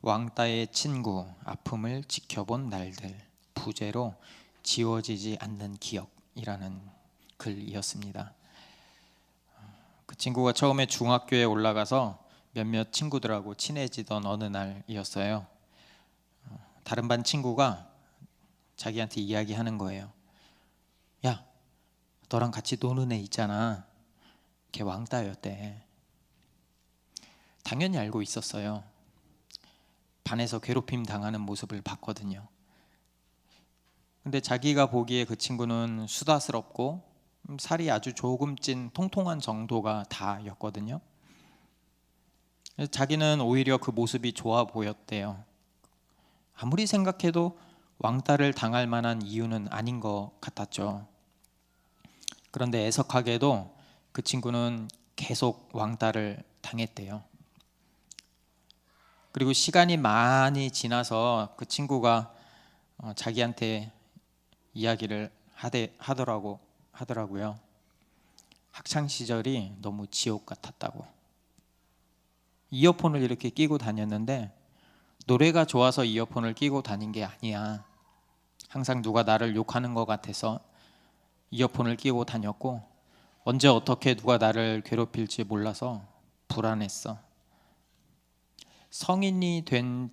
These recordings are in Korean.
왕따의 친구, 아픔을 지켜본 날들, 부제로 지워지지 않는 기억이라는 글이었습니다. 그 친구가 처음에 중학교에 올라가서 몇몇 친구들하고 친해지던 어느 날이었어요. 다른 반 친구가 자기한테 이야기하는 거예요. 야, 너랑 같이 노는 애 있잖아. 걔 왕따였대. 당연히 알고 있었어요. 반에서 괴롭힘 당하는 모습을 봤거든요. 근데 자기가 보기에 그 친구는 수다스럽고 살이 아주 조금 찐 통통한 정도가 다였거든요. 자기는 오히려 그 모습이 좋아 보였대요. 아무리 생각해도 왕따를 당할 만한 이유는 아닌 것 같았죠. 그런데 애석하게도 그 친구는 계속 왕따를 당했대요. 그리고 시간이 많이 지나서 그 친구가 자기한테 이야기를 하더라고요. 학창 시절이 너무 지옥 같았다고. 이어폰을 이렇게 끼고 다녔는데 노래가 좋아서 이어폰을 끼고 다닌 게 아니야. 항상 누가 나를 욕하는 것 같아서 이어폰을 끼고 다녔고, 언제 어떻게 누가 나를 괴롭힐지 몰라서 불안했어. 성인이 된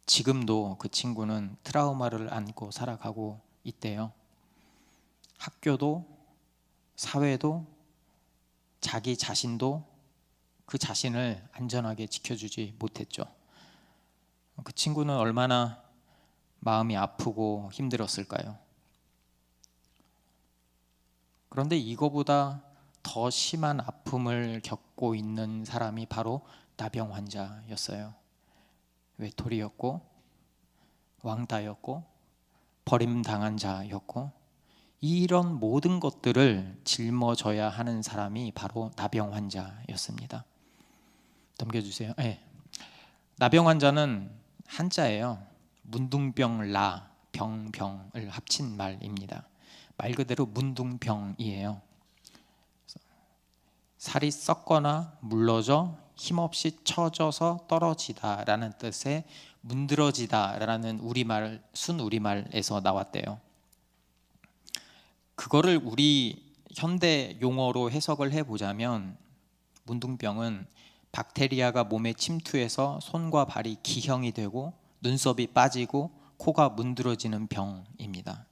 지금도 그 친구는 트라우마를 안고 살아가고 있대요. 학교도, 사회도, 자기 자신도 그 자신을 안전하게 지켜주지 못했죠. 그 친구는 얼마나 마음이 아프고 힘들었을까요? 그런데 이거보다 더 심한 아픔을 겪고 있는 사람이 바로 나병 환자였어요. 외톨이였고 왕따였고 버림당한 자였고 이런 모든 것들을 짊어져야 하는 사람이 바로 나병 환자였습니다. 넘겨주세요. 네. 나병 환자는 한자예요. 문둥병 라, 병을 합친 말입니다. 말 그대로 문둥병이에요. 살이 썩거나 물러져 힘없이 처져서 떨어지다 라는 뜻의 문드러지다 라는 우리말, 순우리말에서 나왔대요. 그거를 우리 현대 용어로 해석을 해보자면 문둥병은 박테리아가 몸에 침투해서 손과 발이 기형이 되고 눈썹이 빠지고 코가 문드러지는 병입니다.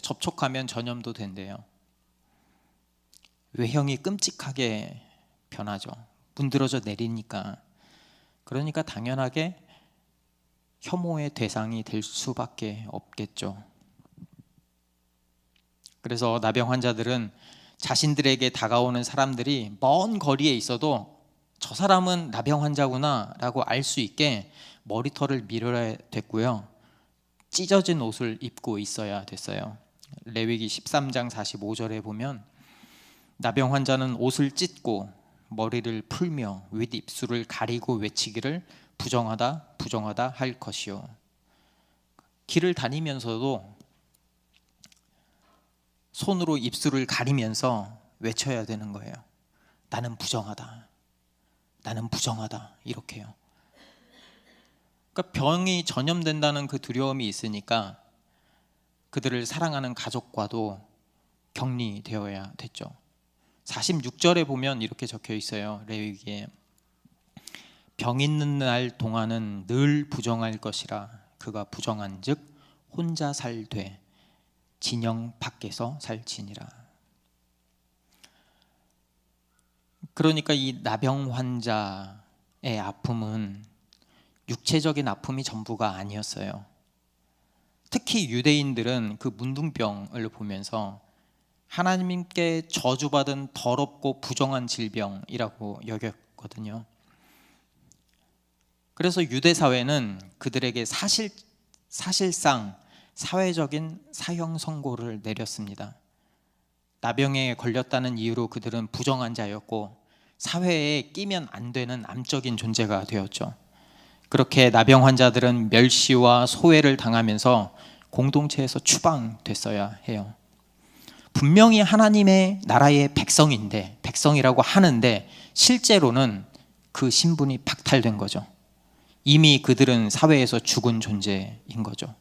접촉하면 전염도 된대요. 외형이 끔찍하게 변하죠. 문드러져 내리니까. 그러니까 당연하게 혐오의 대상이 될 수밖에 없겠죠. 그래서 나병 환자들은 자신들에게 다가오는 사람들이 먼 거리에 있어도 저 사람은 나병 환자구나 라고 알 수 있게 머리털을 밀어야 됐고요. 찢어진 옷을 입고 있어야 됐어요. 레위기 13장 45절에 보면 나병 환자는 옷을 찢고 머리를 풀며 윗입술을 가리고 외치기를 부정하다 부정하다 할 것이요. 길을 다니면서도 손으로 입술을 가리면서 외쳐야 되는 거예요. 나는 부정하다. 나는 부정하다. 이렇게요. 그러니까 병이 전염된다는 그 두려움이 있으니까 그들을 사랑하는 가족과도 격리되어야 됐죠. 46절에 보면 이렇게 적혀 있어요. 레위기에 병 있는 날 동안은 늘 부정할 것이라 그가 부정한 즉 혼자 살되 진영 밖에서 살지니라. 그러니까 이 나병 환자의 아픔은 육체적인 아픔이 전부가 아니었어요. 특히 유대인들은 그 문둥병을 보면서 하나님께 저주받은 더럽고 부정한 질병이라고 여겼거든요. 그래서 유대 사회는 그들에게 사실상 사회적인 사형 선고를 내렸습니다. 나병에 걸렸다는 이유로 그들은 부정한 자였고 사회에 끼면 안 되는 암적인 존재가 되었죠. 그렇게 나병 환자들은 멸시와 소외를 당하면서 공동체에서 추방됐어야 해요. 분명히 하나님의 나라의 백성이라고 하는데 실제로는 그 신분이 박탈된 거죠. 이미 그들은 사회에서 죽은 존재인 거죠.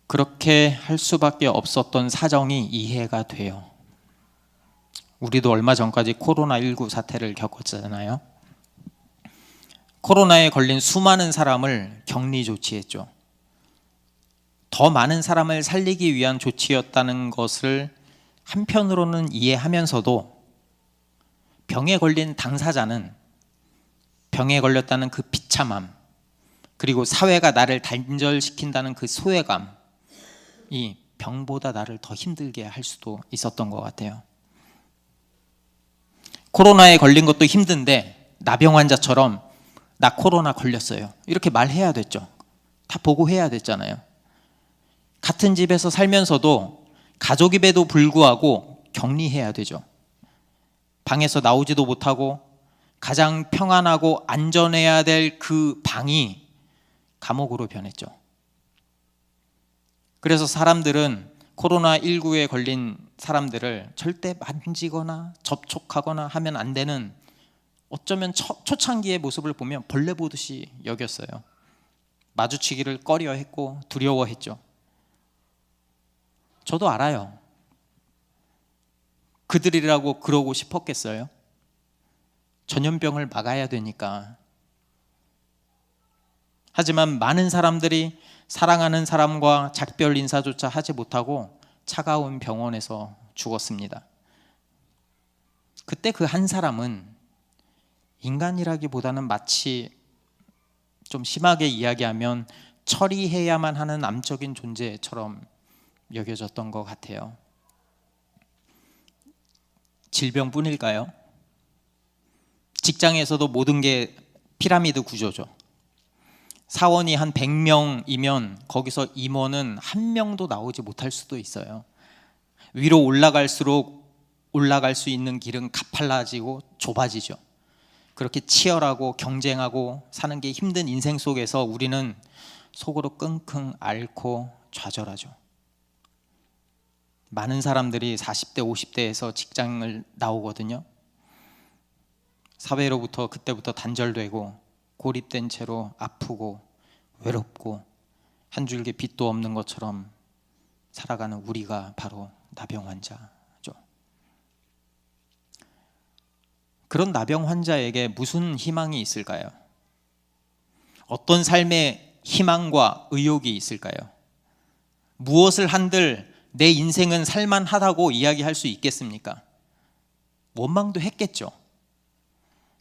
그렇게 할 수밖에 없었던 사정이 이해가 돼요. 우리도 얼마 전까지 코로나19 사태를 겪었잖아요. 코로나에 걸린 수많은 사람을 격리 조치했죠. 더 많은 사람을 살리기 위한 조치였다는 것을 한편으로는 이해하면서도 병에 걸린 당사자는 병에 걸렸다는 그 비참함, 그리고 사회가 나를 단절시킨다는 그 소외감이 병보다 나를 더 힘들게 할 수도 있었던 것 같아요. 코로나에 걸린 것도 힘든데 나병 환자처럼 나 코로나 걸렸어요, 이렇게 말해야 됐죠. 다 보고해야 됐잖아요. 같은 집에서 살면서도 가족임에도 불구하고 격리해야 되죠. 방에서 나오지도 못하고 가장 평안하고 안전해야 될 그 방이 감옥으로 변했죠. 그래서 사람들은 코로나19에 걸린 사람들을 절대 만지거나 접촉하거나 하면 안 되는, 어쩌면 초창기의 모습을 보면 벌레 보듯이 여겼어요. 마주치기를 꺼려했고 두려워했죠. 저도 알아요. 그들이라고 그러고 싶었겠어요? 전염병을 막아야 되니까. 하지만 많은 사람들이 사랑하는 사람과 작별 인사조차 하지 못하고 차가운 병원에서 죽었습니다. 그때 그 한 사람은 인간이라기보다는 마치 좀 심하게 이야기하면 처리해야만 하는 암적인 존재처럼 여겨졌던 것 같아요. 질병뿐일까요? 직장에서도 모든 게 피라미드 구조죠. 사원이 한 100명이면 거기서 임원은 한 명도 나오지 못할 수도 있어요. 위로 올라갈수록 올라갈 수 있는 길은 가팔라지고 좁아지죠. 그렇게 치열하고 경쟁하고 사는 게 힘든 인생 속에서 우리는 속으로 끙끙 앓고 좌절하죠. 많은 사람들이 40대, 50대에서 직장을 나오거든요. 사회로부터 그때부터 단절되고 고립된 채로 아프고 외롭고 한 줄기 빛도 없는 것처럼 살아가는 우리가 바로 나병 환자죠. 그런 나병 환자에게 무슨 희망이 있을까요? 어떤 삶의 희망과 의욕이 있을까요? 무엇을 한들 내 인생은 살만하다고 이야기할 수 있겠습니까? 원망도 했겠죠.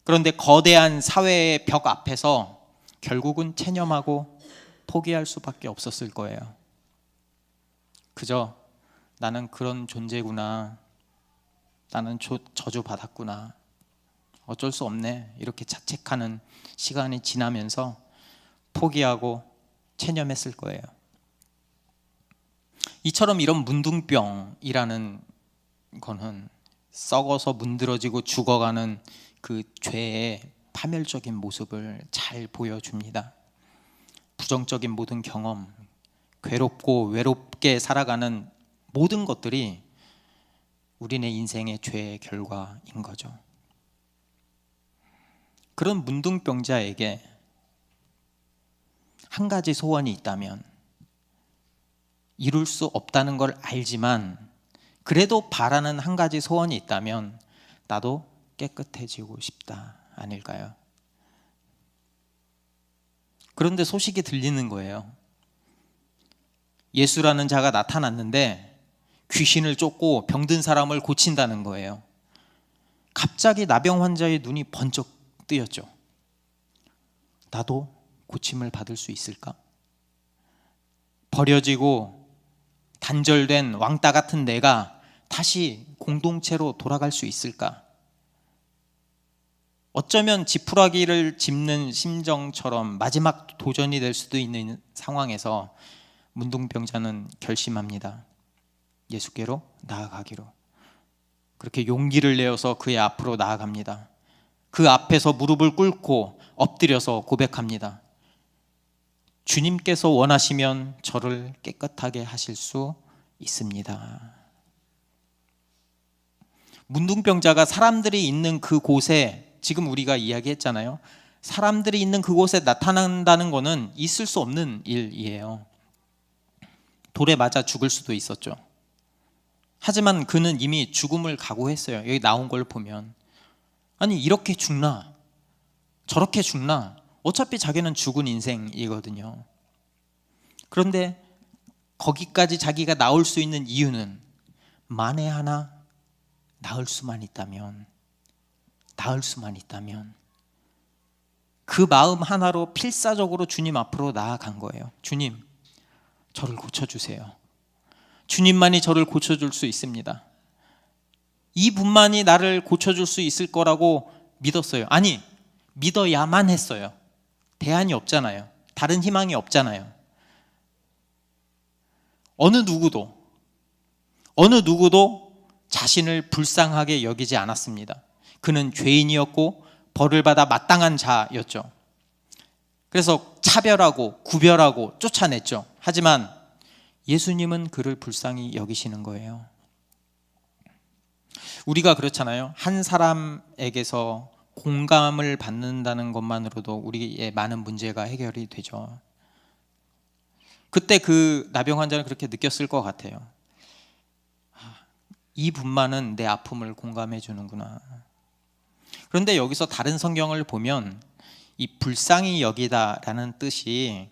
그런데 거대한 사회의 벽 앞에서 결국은 체념하고 포기할 수밖에 없었을 거예요. 그저 나는 그런 존재구나, 나는 저주받았구나, 어쩔 수 없네, 이렇게 자책하는 시간이 지나면서 포기하고 체념했을 거예요. 이처럼 이런 문둥병이라는 거는 썩어서 문드러지고 죽어가는 그 죄의 파멸적인 모습을 잘 보여줍니다. 부정적인 모든 경험, 괴롭고 외롭게 살아가는 모든 것들이 우리네 인생의 죄의 결과인 거죠. 그런 문둥병자에게 한 가지 소원이 있다면, 이룰 수 없다는 걸 알지만 그래도 바라는 한 가지 소원이 있다면, 나도 깨끗해지고 싶다 아닐까요? 그런데 소식이 들리는 거예요. 예수라는 자가 나타났는데 귀신을 쫓고 병든 사람을 고친다는 거예요. 갑자기 나병 환자의 눈이 번쩍 뜨였죠. 나도 고침을 받을 수 있을까? 버려지고 단절된 왕따 같은 내가 다시 공동체로 돌아갈 수 있을까? 어쩌면 지푸라기를 짚는 심정처럼 마지막 도전이 될 수도 있는 상황에서 문둥병자는 결심합니다. 예수께로 나아가기로. 그렇게 용기를 내어서 그의 앞으로 나아갑니다. 그 앞에서 무릎을 꿇고 엎드려서 고백합니다. 주님께서 원하시면 저를 깨끗하게 하실 수 있습니다. 문둥병자가 사람들이 있는 그 곳에, 지금 우리가 이야기했잖아요, 사람들이 있는 그곳에 나타난다는 것은 있을 수 없는 일이에요. 돌에 맞아 죽을 수도 있었죠. 하지만 그는 이미 죽음을 각오했어요. 여기 나온 걸 보면. 아니, 이렇게 죽나? 저렇게 죽나? 어차피 자기는 죽은 인생이거든요. 그런데 거기까지 자기가 나올 수 있는 이유는 만에 하나 나을 수만 있다면, 그 마음 하나로 필사적으로 주님 앞으로 나아간 거예요. 주님, 저를 고쳐주세요. 주님만이 저를 고쳐줄 수 있습니다. 이분만이 나를 고쳐줄 수 있을 거라고 믿었어요. 아니, 믿어야만 했어요. 대안이 없잖아요. 다른 희망이 없잖아요. 어느 누구도 자신을 불쌍하게 여기지 않았습니다. 그는 죄인이었고 벌을 받아 마땅한 자였죠. 그래서 차별하고 구별하고 쫓아냈죠. 하지만 예수님은 그를 불쌍히 여기시는 거예요. 우리가 그렇잖아요. 한 사람에게서 공감을 받는다는 것만으로도 우리의 많은 문제가 해결이 되죠. 그때 그 나병 환자는 그렇게 느꼈을 것 같아요. 이 분만은 내 아픔을 공감해 주는구나. 그런데 여기서 다른 성경을 보면 이 불쌍히 여기다라는 뜻이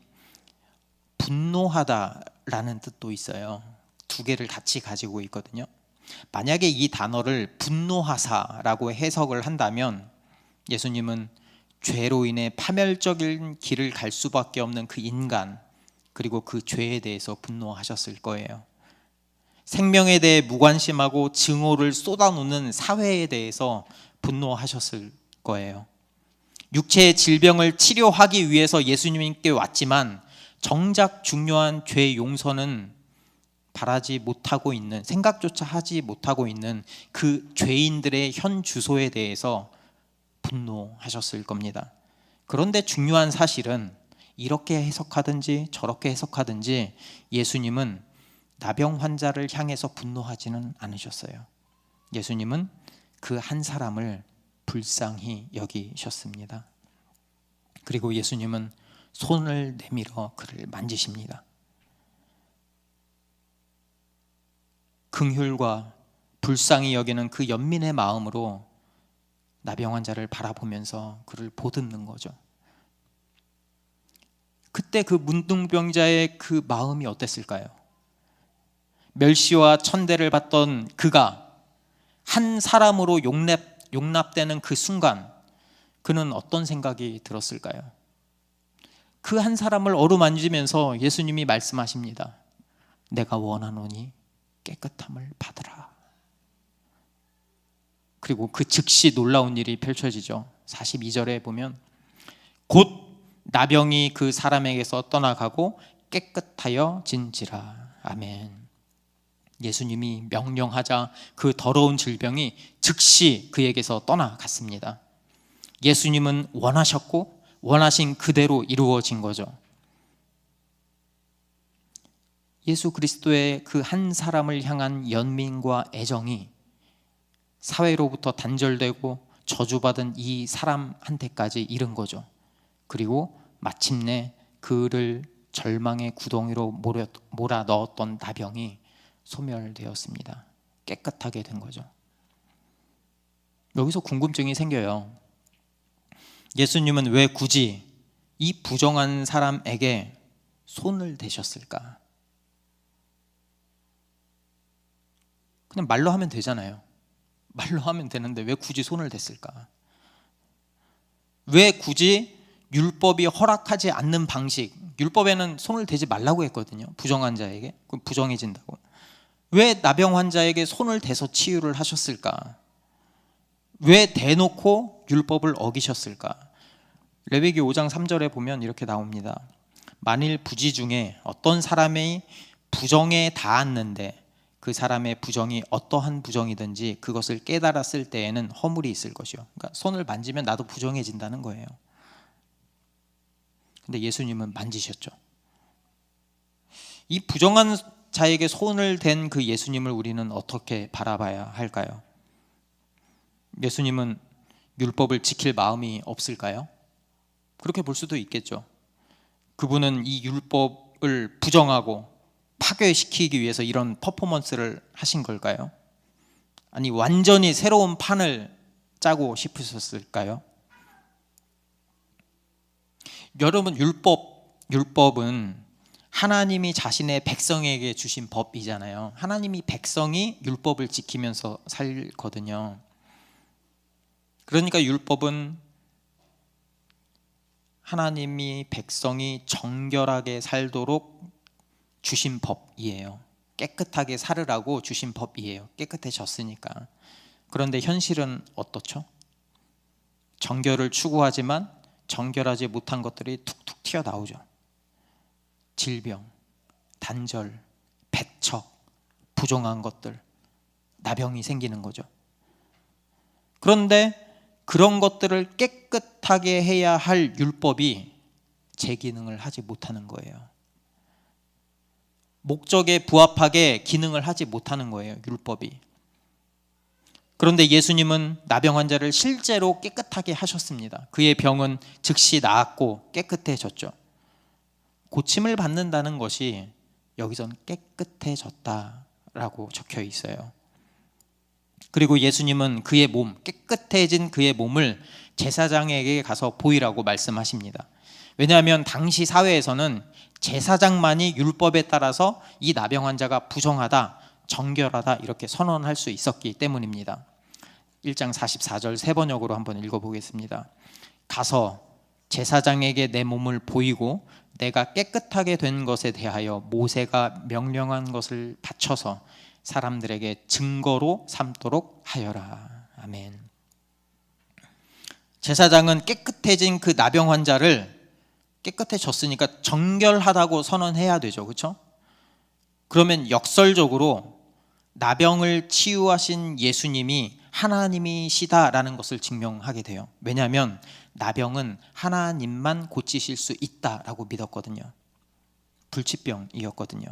분노하다라는 뜻도 있어요. 두 개를 같이 가지고 있거든요. 만약에 이 단어를 분노하사라고 해석을 한다면 예수님은 죄로 인해 파멸적인 길을 갈 수밖에 없는 그 인간, 그리고 그 죄에 대해서 분노하셨을 거예요. 생명에 대해 무관심하고 증오를 쏟아놓는 사회에 대해서 분노하셨을 거예요. 육체의 질병을 치료하기 위해서 예수님께 왔지만 정작 중요한 죄 용서는 바라지 못하고 있는, 생각조차 하지 못하고 있는 그 죄인들의 현 주소에 대해서 분노하셨을 겁니다. 그런데 중요한 사실은 이렇게 해석하든지 저렇게 해석하든지 예수님은 나병 환자를 향해서 분노하지는 않으셨어요. 예수님은 그 한 사람을 불쌍히 여기셨습니다. 그리고 예수님은 손을 내밀어 그를 만지십니다. 긍휼과 불쌍히 여기는 그 연민의 마음으로 나병 환자를 바라보면서 그를 보듬는 거죠. 그때 그 문둥병자의 그 마음이 어땠을까요? 멸시와 천대를 받던 그가 한 사람으로 용납되는 그 순간 그는 어떤 생각이 들었을까요? 그 한 사람을 어루만지면서 예수님이 말씀하십니다. 내가 원하노니 깨끗함을 받으라. 그리고 그 즉시 놀라운 일이 펼쳐지죠. 42절에 보면 곧 나병이 그 사람에게서 떠나가고 깨끗하여진지라. 아멘. 예수님이 명령하자 그 더러운 질병이 즉시 그에게서 떠나갔습니다. 예수님은 원하셨고 원하신 그대로 이루어진 거죠. 예수 그리스도의 그 한 사람을 향한 연민과 애정이 사회로부터 단절되고 저주받은 이 사람한테까지 이른 거죠. 그리고 마침내 그를 절망의 구덩이로 몰아 넣었던 나병이 소멸되었습니다. 깨끗하게 된 거죠. 여기서 궁금증이 생겨요. 예수님은 왜 굳이 이 부정한 사람에게 손을 대셨을까? 그냥 말로 하면 되잖아요. 말로 하면 되는데 왜 굳이 손을 댔을까? 왜 굳이 율법이 허락하지 않는 방식, 율법에는 손을 대지 말라고 했거든요. 부정한 자에게. 그럼 부정해진다고. 왜 나병 환자에게 손을 대서 치유를 하셨을까? 왜 대놓고 율법을 어기셨을까? 레위기 5장 3절에 보면 이렇게 나옵니다. 만일 부지 중에 어떤 사람이 부정에 닿았는데 그 사람의 부정이 어떠한 부정이든지 그것을 깨달았을 때에는 허물이 있을 것이요. 그러니까 손을 만지면 나도 부정해진다는 거예요. 근데 예수님은 만지셨죠. 이 부정한 자에게 손을 댄 그 예수님을 우리는 어떻게 바라봐야 할까요? 예수님은 율법을 지킬 마음이 없을까요? 그렇게 볼 수도 있겠죠. 그분은 이 율법을 부정하고 파괴시키기 위해서 이런 퍼포먼스를 하신 걸까요? 아니, 완전히 새로운 판을 짜고 싶으셨을까요? 여러분, 율법은 하나님이 자신의 백성에게 주신 법이잖아요. 하나님이 백성이 율법을 지키면서 살거든요. 그러니까 율법은 하나님이 백성이 정결하게 살도록 주신 법이에요. 깨끗하게 살으라고 주신 법이에요. 깨끗해졌으니까. 그런데 현실은 어떻죠? 정결을 추구하지만 정결하지 못한 것들이 툭툭 튀어나오죠. 질병, 단절, 배척, 부정한 것들, 나병이 생기는 거죠. 그런데 그런 것들을 깨끗하게 해야 할 율법이 제 기능을 하지 못하는 거예요. 목적에 부합하게 기능을 하지 못하는 거예요, 율법이. 그런데 예수님은 나병 환자를 실제로 깨끗하게 하셨습니다. 그의 병은 즉시 나았고 깨끗해졌죠. 고침을 받는다는 것이 여기선 깨끗해졌다라고 적혀 있어요. 그리고 예수님은 그의 몸, 깨끗해진 그의 몸을 제사장에게 가서 보이라고 말씀하십니다. 왜냐하면 당시 사회에서는 제사장만이 율법에 따라서 이 나병 환자가 부정하다, 정결하다 이렇게 선언할 수 있었기 때문입니다. 1장 44절 세 번역으로 한번 읽어보겠습니다. 가서 제사장에게 내 몸을 보이고 내가 깨끗하게 된 것에 대하여 모세가 명령한 것을 바쳐서 사람들에게 증거로 삼도록 하여라. 아멘. 제사장은 깨끗해진 그 나병 환자를 깨끗해졌으니까 정결하다고 선언해야 되죠. 그렇죠? 그러면 역설적으로 나병을 치유하신 예수님이 하나님이시다라는 것을 증명하게 돼요. 왜냐하면 나병은 하나님만 고치실 수 있다라고 믿었거든요. 불치병이었거든요.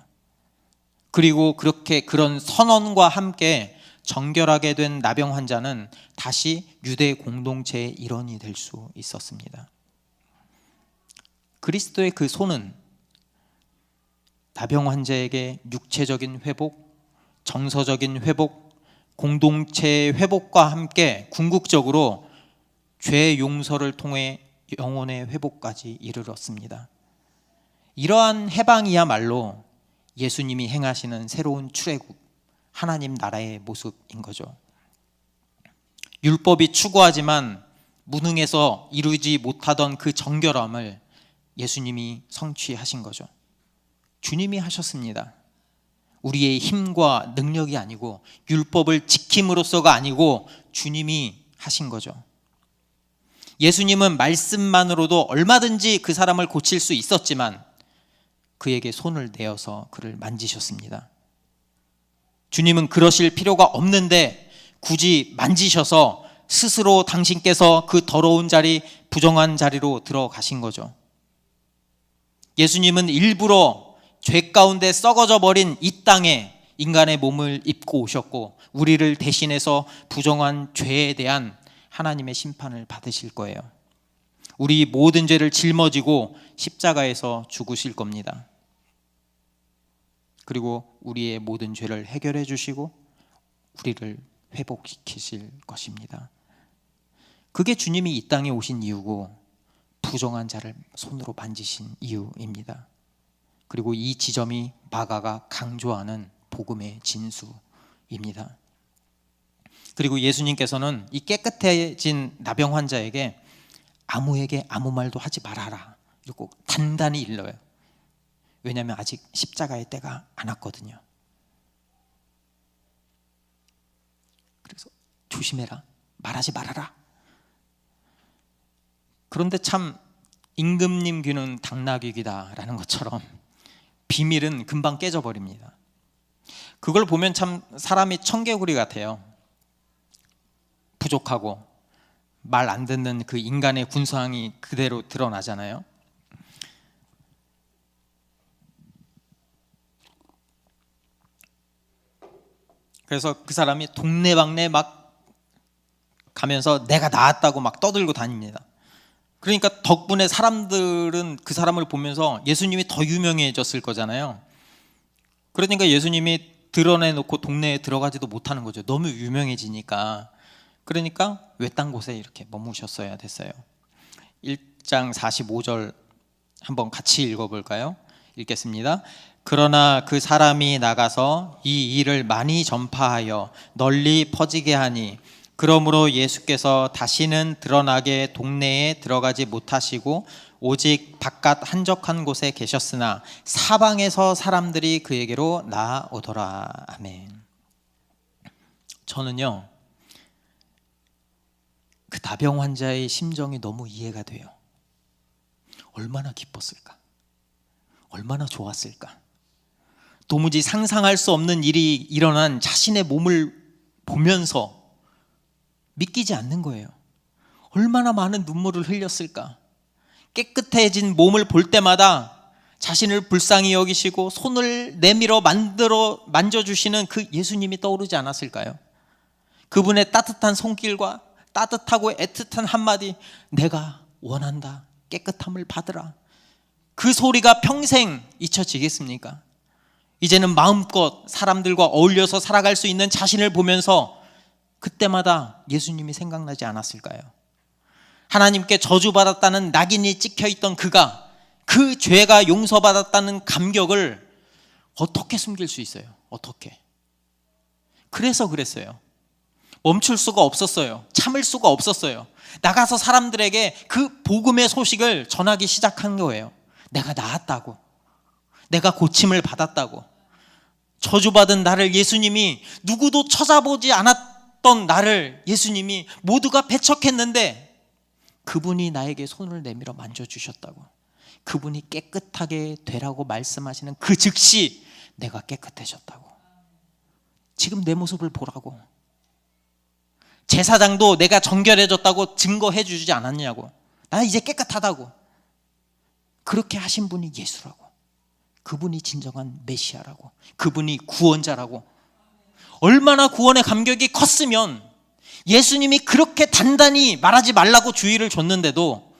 그리고 그렇게 그런 선언과 함께 정결하게 된 나병 환자는 다시 유대 공동체의 일원이 될 수 있었습니다. 그리스도의 그 손은 나병 환자에게 육체적인 회복, 정서적인 회복, 공동체의 회복과 함께 궁극적으로 죄 용서를 통해 영혼의 회복까지 이르렀습니다. 이러한 해방이야말로 예수님이 행하시는 새로운 출애굽, 하나님 나라의 모습인 거죠. 율법이 추구하지만 무능해서 이루지 못하던 그 정결함을 예수님이 성취하신 거죠. 주님이 하셨습니다. 우리의 힘과 능력이 아니고 율법을 지킴으로써가 아니고 주님이 하신 거죠. 예수님은 말씀만으로도 얼마든지 그 사람을 고칠 수 있었지만 그에게 손을 내어서 그를 만지셨습니다. 주님은 그러실 필요가 없는데 굳이 만지셔서 스스로 당신께서 그 더러운 자리, 부정한 자리로 들어가신 거죠. 예수님은 일부러 죄 가운데 썩어져 버린 이 땅에 인간의 몸을 입고 오셨고 우리를 대신해서 부정한 죄에 대한 하나님의 심판을 받으실 거예요. 우리 모든 죄를 짊어지고 십자가에서 죽으실 겁니다. 그리고 우리의 모든 죄를 해결해 주시고 우리를 회복시키실 것입니다. 그게 주님이 이 땅에 오신 이유고 부정한 자를 손으로 만지신 이유입니다. 그리고 이 지점이 마가가 강조하는 복음의 진수입니다. 그리고 예수님께서는 이 깨끗해진 나병 환자에게 아무에게 아무 말도 하지 말아라 이렇게 단단히 일러요. 왜냐하면 아직 십자가의 때가 안 왔거든요. 그래서 조심해라, 말하지 말아라. 그런데 참 임금님 귀는 당나귀 귀다라는 것처럼 비밀은 금방 깨져버립니다. 그걸 보면 참 사람이 청개구리 같아요. 부족하고 말 안 듣는 그 인간의 군상이 그대로 드러나잖아요. 그래서 그 사람이 동네방네 막 가면서 내가 나았다고 막 떠들고 다닙니다. 그러니까 덕분에 사람들은 그 사람을 보면서 예수님이 더 유명해졌을 거잖아요. 그러니까 예수님이 드러내놓고 동네에 들어가지도 못하는 거죠. 너무 유명해지니까. 그러니까 외딴 곳에 이렇게 머무셨어야 됐어요. 1장 45절 한번 같이 읽어볼까요? 읽겠습니다. 그러나 그 사람이 나가서 이 일을 많이 전파하여 널리 퍼지게 하니 그러므로 예수께서 다시는 드러나게 동네에 들어가지 못하시고 오직 바깥 한적한 곳에 계셨으나 사방에서 사람들이 그에게로 나아오더라. 아멘. 저는요, 그 나병 환자의 심정이 너무 이해가 돼요. 얼마나 기뻤을까? 얼마나 좋았을까? 도무지 상상할 수 없는 일이 일어난 자신의 몸을 보면서 믿기지 않는 거예요. 얼마나 많은 눈물을 흘렸을까? 깨끗해진 몸을 볼 때마다 자신을 불쌍히 여기시고 손을 내밀어 만져주시는 그 예수님이 떠오르지 않았을까요? 그분의 따뜻한 손길과 따뜻하고 애틋한 한마디, 내가 원한다, 깨끗함을 받으라. 그 소리가 평생 잊혀지겠습니까? 이제는 마음껏 사람들과 어울려서 살아갈 수 있는 자신을 보면서 그때마다 예수님이 생각나지 않았을까요? 하나님께 저주받았다는 낙인이 찍혀있던 그가 그 죄가 용서받았다는 감격을 어떻게 숨길 수 있어요? 어떻게? 그래서 그랬어요. 멈출 수가 없었어요. 참을 수가 없었어요. 나가서 사람들에게 그 복음의 소식을 전하기 시작한 거예요. 내가 나았다고, 내가 고침을 받았다고, 저주받은 나를 예수님이, 누구도 찾아보지 않았던 나를 예수님이 모두가 배척했는데 그분이 나에게 손을 내밀어 만져주셨다고, 그분이 깨끗하게 되라고 말씀하시는 그 즉시 내가 깨끗해졌다고, 지금 내 모습을 보라고, 제사장도 내가 정결해졌다고 증거해 주지 않았냐고, 나 이제 깨끗하다고. 그렇게 하신 분이 예수라고, 그분이 진정한 메시아라고, 그분이 구원자라고. 얼마나 구원의 감격이 컸으면 예수님이 그렇게 단단히 말하지 말라고 주의를 줬는데도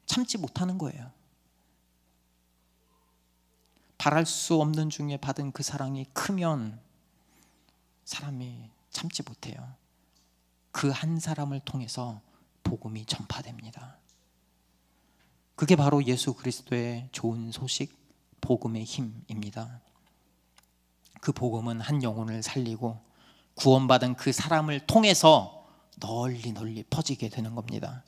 참지 못하는 거예요. 바랄 수 없는 중에 받은 그 사랑이 크면 사람이 참지 못해요. 그 한 사람을 통해서 복음이 전파됩니다. 그게 바로 예수 그리스도의 좋은 소식, 복음의 힘입니다. 그 복음은 한 영혼을 살리고 구원받은 그 사람을 통해서 널리 퍼지게 되는 겁니다.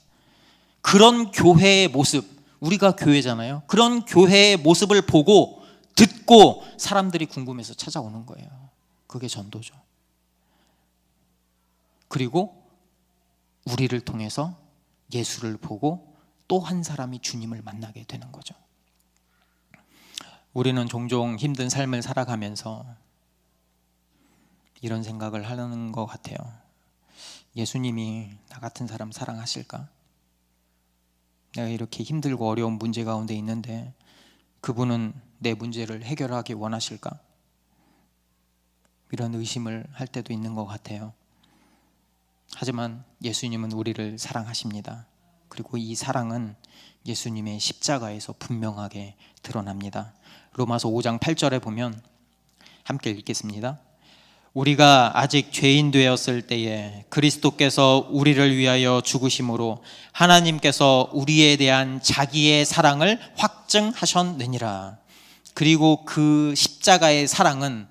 그런 교회의 모습, 우리가 교회잖아요. 그런 교회의 모습을 보고 듣고 사람들이 궁금해서 찾아오는 거예요. 그게 전도죠. 그리고 우리를 통해서 예수를 보고 또 한 사람이 주님을 만나게 되는 거죠. 우리는 종종 힘든 삶을 살아가면서 이런 생각을 하는 것 같아요. 예수님이 나 같은 사람 사랑하실까? 내가 이렇게 힘들고 어려운 문제 가운데 있는데 그분은 내 문제를 해결하기 원하실까? 이런 의심을 할 때도 있는 것 같아요. 하지만 예수님은 우리를 사랑하십니다. 그리고 이 사랑은 예수님의 십자가에서 분명하게 드러납니다. 로마서 5장 8절에 보면 함께 읽겠습니다. 우리가 아직 죄인 되었을 때에 그리스도께서 우리를 위하여 죽으심으로 하나님께서 우리에 대한 자기의 사랑을 확증하셨느니라. 그리고 그 십자가의 사랑은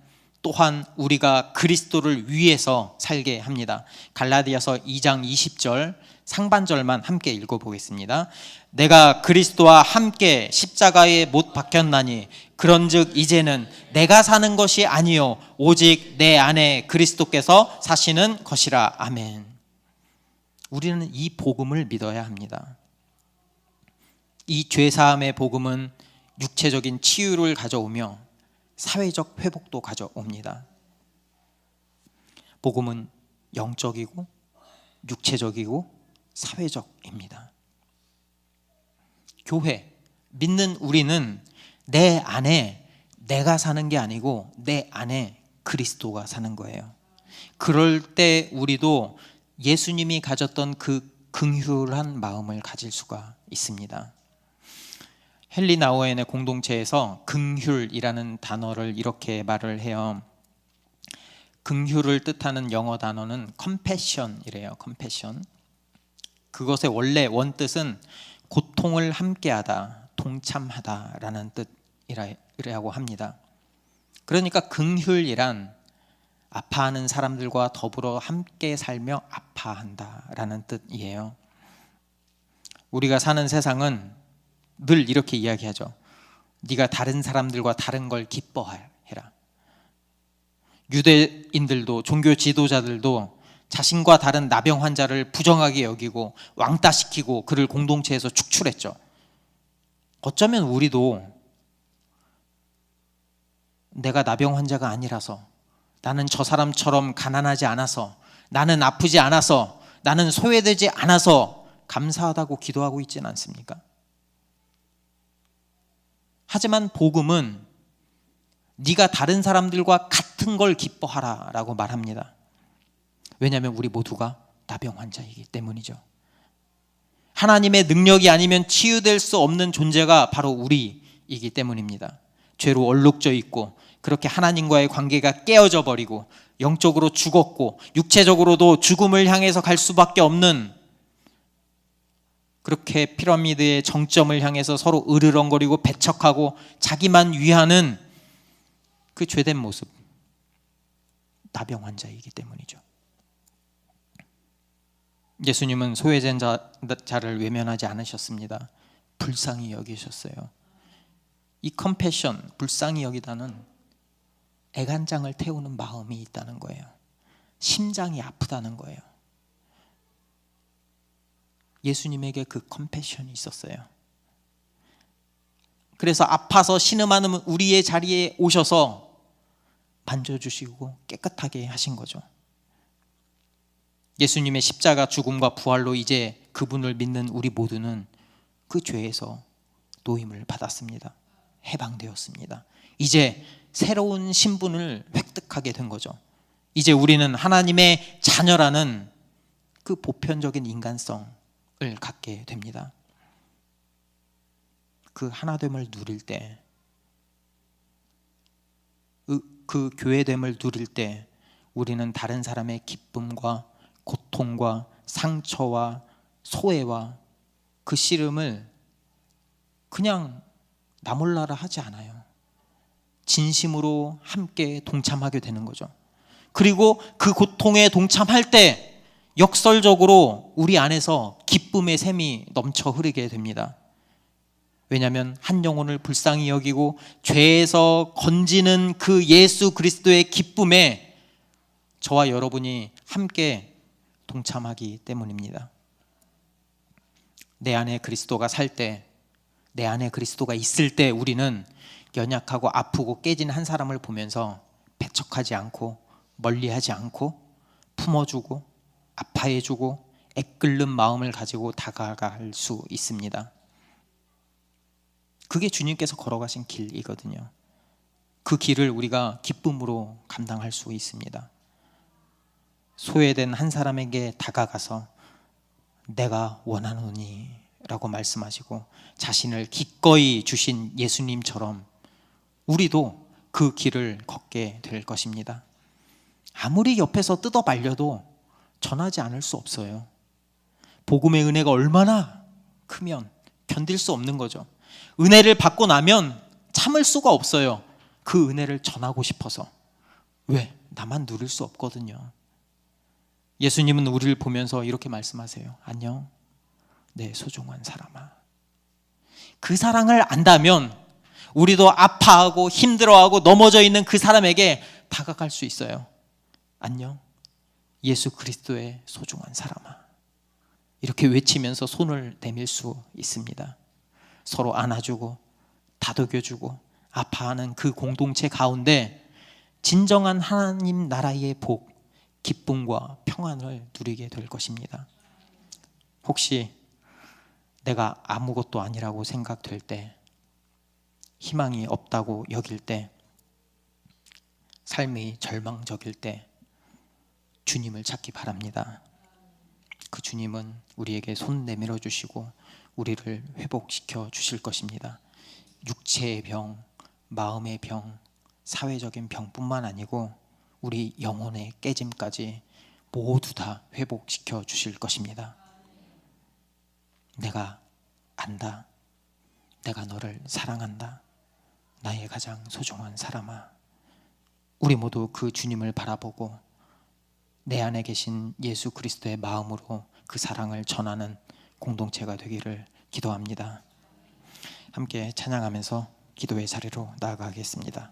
또한 우리가 그리스도를 위해서 살게 합니다. 갈라디아서 2장 20절 상반절만 함께 읽어보겠습니다. 내가 그리스도와 함께 십자가에 못 박혔나니 그런즉 이제는 내가 사는 것이 아니요 오직 내 안에 그리스도께서 사시는 것이라. 아멘. 우리는 이 복음을 믿어야 합니다. 이 죄사함의 복음은 육체적인 치유를 가져오며 사회적 회복도 가져옵니다. 복음은 영적이고 육체적이고 사회적입니다. 교회, 믿는 우리는 내 안에 내가 사는 게 아니고 내 안에 그리스도가 사는 거예요. 그럴 때 우리도 예수님이 가졌던 그 긍휼한 마음을 가질 수가 있습니다. 헨리 나우엔의 공동체에서 긍휼이라는 단어를 이렇게 말을 해요. 긍휼을 뜻하는 영어 단어는 compassion이래요. compassion. 그것의 원래 원뜻은 고통을 함께하다, 동참하다라는 뜻이라고 합니다. 그러니까 긍휼이란 아파하는 사람들과 더불어 함께 살며 아파한다라는 뜻이에요. 우리가 사는 세상은 늘 이렇게 이야기하죠. 네가 다른 사람들과 다른 걸 기뻐해라. 유대인들도, 종교 지도자들도 자신과 다른 나병 환자를 부정하게 여기고 왕따시키고 그를 공동체에서 축출했죠. 어쩌면 우리도 내가 나병 환자가 아니라서, 나는 저 사람처럼 가난하지 않아서, 나는 아프지 않아서, 나는 소외되지 않아서 감사하다고 기도하고 있지는 않습니까? 하지만 복음은 네가 다른 사람들과 같은 걸 기뻐하라 라고 말합니다. 왜냐하면 우리 모두가 나병 환자이기 때문이죠. 하나님의 능력이 아니면 치유될 수 없는 존재가 바로 우리이기 때문입니다. 죄로 얼룩져 있고 그렇게 하나님과의 관계가 깨어져 버리고 영적으로 죽었고 육체적으로도 죽음을 향해서 갈 수밖에 없는, 그렇게 피라미드의 정점을 향해서 서로 으르렁거리고 배척하고 자기만 위하는 그 죄된 모습, 나병 환자이기 때문이죠. 예수님은 소외된 자를 외면하지 않으셨습니다. 불쌍히 여기셨어요. 이 컴패션, 불쌍히 여기다는 애간장을 태우는 마음이 있다는 거예요. 심장이 아프다는 거예요. 예수님에게 그 컴패션이 있었어요. 그래서 아파서 신음하는 우리의 자리에 오셔서 만져주시고 깨끗하게 하신 거죠. 예수님의 십자가 죽음과 부활로 이제 그분을 믿는 우리 모두는 그 죄에서 노임을 받았습니다. 해방되었습니다. 이제 새로운 신분을 획득하게 된 거죠. 이제 우리는 하나님의 자녀라는 그 보편적인 인간성을 갖게 됩니다. 그 하나됨을 누릴 때, 그 교회됨을 누릴 때 우리는 다른 사람의 기쁨과 고통과 상처와 소외와 그 씨름을 그냥 나 몰라라 하지 않아요. 진심으로 함께 동참하게 되는 거죠. 그리고 그 고통에 동참할 때 역설적으로 우리 안에서 기쁨의 샘이 넘쳐 흐르게 됩니다. 왜냐하면 한 영혼을 불쌍히 여기고 죄에서 건지는 그 예수 그리스도의 기쁨에 저와 여러분이 함께 동참하기 때문입니다. 내 안에 그리스도가 살 때, 내 안에 그리스도가 있을 때 우리는 연약하고 아프고 깨진 한 사람을 보면서 배척하지 않고 멀리하지 않고 품어주고 아파해주고 애끓는 마음을 가지고 다가갈 수 있습니다. 그게 주님께서 걸어가신 길이거든요. 그 길을 우리가 기쁨으로 감당할 수 있습니다. 소외된 한 사람에게 다가가서 내가 원하노니 라고 말씀하시고 자신을 기꺼이 주신 예수님처럼 우리도 그 길을 걷게 될 것입니다. 아무리 옆에서 뜯어 말려도 전하지 않을 수 없어요. 복음의 은혜가 얼마나 크면 견딜 수 없는 거죠. 은혜를 받고 나면 참을 수가 없어요. 그 은혜를 전하고 싶어서. 왜? 나만 누릴 수 없거든요. 예수님은 우리를 보면서 이렇게 말씀하세요. 안녕, 내 소중한 사람아. 그 사랑을 안다면 우리도 아파하고 힘들어하고 넘어져 있는 그 사람에게 다가갈 수 있어요. 안녕, 예수 그리스도의 소중한 사람아. 이렇게 외치면서 손을 내밀 수 있습니다. 서로 안아주고 다독여주고 아파하는 그 공동체 가운데 진정한 하나님 나라의 복, 기쁨과 평안을 누리게 될 것입니다. 혹시 내가 아무것도 아니라고 생각될 때, 희망이 없다고 여길 때, 삶이 절망적일 때 주님을 찾기 바랍니다. 그 주님은 우리에게 손 내밀어 주시고 우리를 회복시켜 주실 것입니다. 육체의 병, 마음의 병, 사회적인 병뿐만 아니고 우리 영혼의 깨짐까지 모두 다 회복시켜 주실 것입니다. 내가 안다. 내가 너를 사랑한다. 나의 가장 소중한 사람아. 우리 모두 그 주님을 바라보고 내 안에 계신 예수 그리스도의 마음으로 그 사랑을 전하는 공동체가 되기를 기도합니다. 함께 찬양하면서 기도의 자리로 나아가겠습니다.